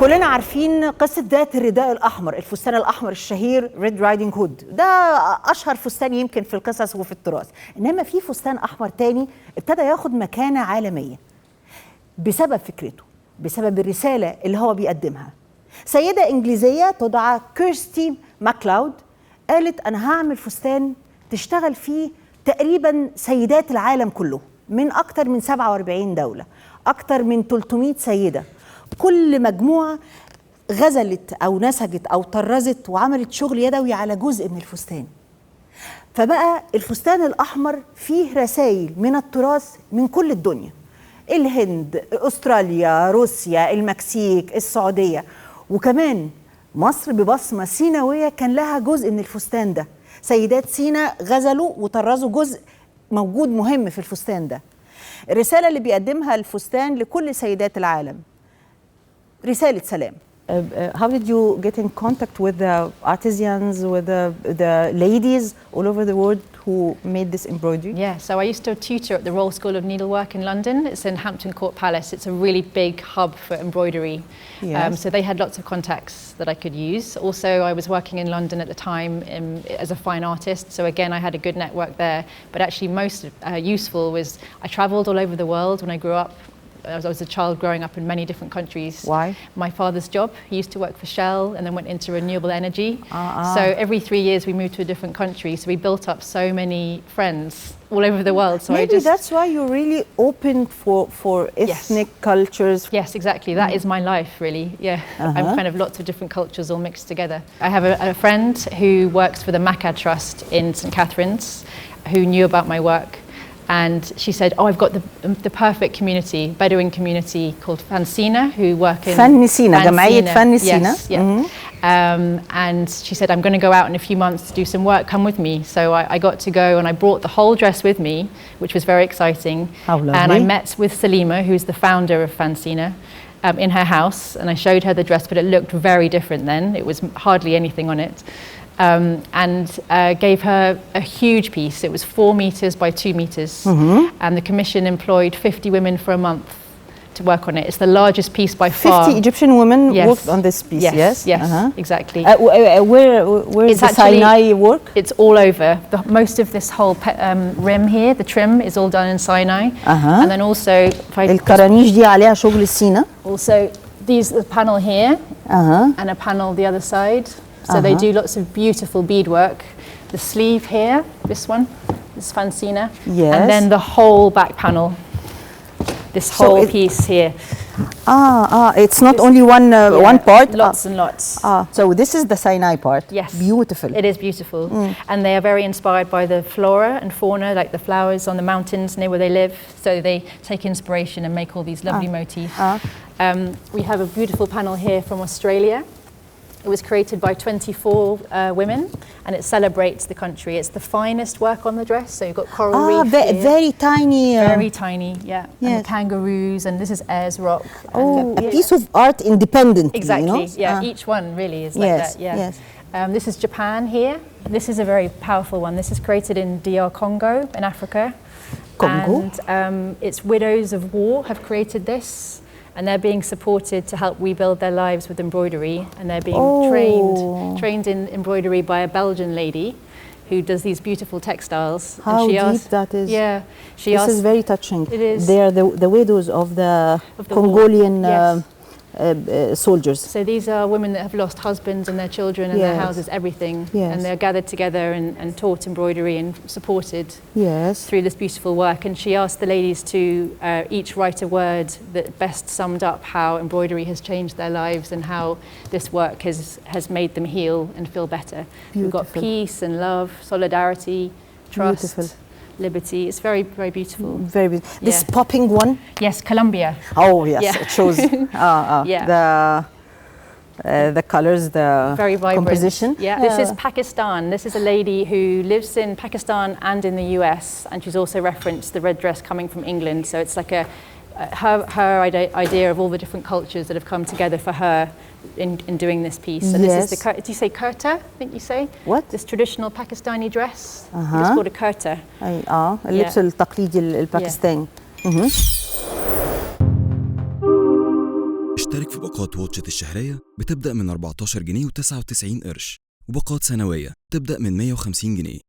كلنا عارفين قصة ذات الرداء الأحمر، الفستان الأحمر الشهير ريد رايدنج هود، ده أشهر فستان يمكن في القصص وفي التراث. إنما في فستان أحمر تاني ابتدى ياخد مكانة عالمية بسبب فكرته، بسبب الرسالة اللي هو بيقدمها. سيدة إنجليزية تدعى كيرستي ماكلاود قالت أنا هعمل فستان تشتغل فيه تقريبا سيدات العالم كله من أكتر من 47 دولة، أكتر من 300 سيدة، كل مجموعة غزلت أو نسجت أو طرزت وعملت شغل يدوي على جزء من الفستان. فبقى الفستان الأحمر فيه رسائل من التراث من كل الدنيا، الهند، أستراليا، روسيا، المكسيك، السعودية، وكمان مصر ببصمة سيناوية كان لها جزء من الفستان ده. سيدات سينا غزلوا وطرزوا جزء موجود مهم في الفستان ده. الرسالة اللي بيقدمها الفستان لكل سيدات العالم رسالة سلام. How did you get in contact with the artisans, with the ladies all over the world who made this embroidery? Yeah, so I used to tutor at the Royal School of Needlework in London. It's in Hampton Court Palace. It's a really big hub for embroidery. Yes. So they had lots of contacts that I could use. Also, I was working in London at the time as a fine artist. So again, I had a good network there. But actually most useful was I traveled all over the world when I grew up. I was a child growing up in many different countries. Why? My father's job. He used to work for Shell and then went into renewable energy. So every 3 years we moved to a different country. So we built up so many friends all over the world. So maybe that's why you're really open for ethnic cultures. Yes, exactly. That is my life, really. Yeah, I'm kind of lots of different cultures all mixed together. I have a friend who works for the Makkah Trust in St. Catherine's who knew about my work. And she said, oh, I've got the perfect community, Bedouin community called Fansina, who work in... Fansina, جمعية Fansina. Yes, yeah. And she said, I'm going to go out in a few months to do some work, come with me. So I got to go and I brought the whole dress with me, which was very exciting. How lovely. And I met with Salima, who's the founder of Fansina, in her house. And I showed her the dress, but it looked very different then. It was hardly anything on it. And gave her a huge piece. It was 4 meters by 2 meters. And the commission employed 50 women for a month to work on it. It's the largest piece by far. 50 Egyptian women worked on this piece, yes? Yes, exactly. Where is the Sinai work? It's all over. Most of this whole rim here, the trim, is all done in Sinai. And then also... الكرانيش دي عليها شغل السينا. Also, the panel here and a panel the other side. So they do lots of beautiful beadwork. The sleeve here, this one, is Fansina. Yes. And then the whole back panel, this whole piece here. It's not only one part. Lots and lots. So this is the Sinai part. Yes. Beautiful. It is beautiful. And they are very inspired by the flora and fauna, like the flowers on the mountains near where they live. So they take inspiration and make all these lovely motifs. We have a beautiful panel here from Australia. It was created by 24 women, and it celebrates the country. It's the finest work on the dress. So you've got coral reef here. Very tiny. Very tiny, yeah. Yes. And the kangaroos, and this is Ayers Rock. A piece of art independently. Exactly, you know? yeah. Each one really is like that, yeah. Yes. This is Japan here. This is a very powerful one. This is created in DR Congo in Africa. Congo. And it's widows of war have created this. And they're being supported to help rebuild their lives with embroidery. And they're being trained in embroidery by a Belgian lady who does these beautiful textiles. How deep that is. Yeah. This is very touching. It is. They are the widows of the Congolian soldiers. So these are women that have lost husbands and their children and their houses, everything. Yes. And they're gathered together and taught embroidery and supported through this beautiful work. And she asked the ladies to each write a word that best summed up how embroidery has changed their lives and how this work has made them heal and feel better. Beautiful. We've got peace and love, solidarity, trust. Beautiful. Liberty. It's very, very beautiful. Very beautiful. This popping one? Yes, Colombia. Oh, yes. It shows the colors, the very vibrant composition. Yeah. This is Pakistan. This is a lady who lives in Pakistan and in the US, and she's also referenced the red dress coming from England. So it's like her idea of all the different cultures that have come together for her in doing this piece. And this is the, do you say kurta, I think you say? What? This traditional Pakistani dress. It's called a kurta. اللبس التقليدي الباكستاني. اشترك في باقات واتشت الشهرية بتبدأ من 14 جنيه و99 قرش، وباقات سنوية تبدأ من 150 جنيه.